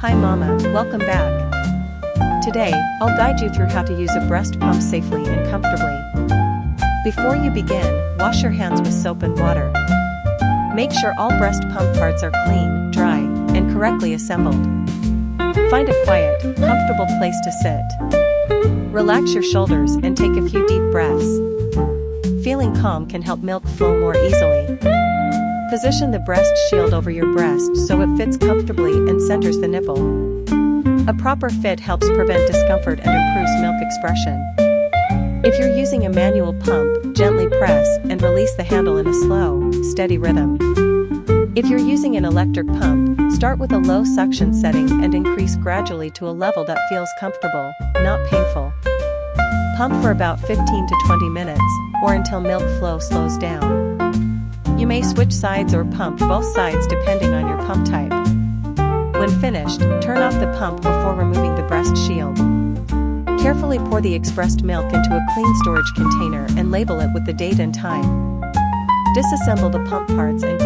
Hi Mama, welcome back. Today, I'll guide you through how to use a breast pump safely and comfortably. Before you begin, wash your hands with soap and water. Make sure all breast pump parts are clean, dry, and correctly assembled. Find a quiet, comfortable place to sit. Relax your shoulders and take a few deep breaths. Feeling calm can help milk flow more easily. Position the breast shield over your breast so it fits comfortably and centers the nipple. A proper fit helps prevent discomfort and improves milk expression. If you're using a manual pump, gently press and release the handle in a slow, steady rhythm. If you're using an electric pump, start with a low suction setting and increase gradually to a level that feels comfortable, not painful. Pump for about 15 to 20 minutes, or until milk flow slows down. You may switch sides or pump both sides depending on your pump type. When finished, turn off the pump before removing the breast shield. Carefully pour the expressed milk into a clean storage container and label it with the date and time. Disassemble the pump parts and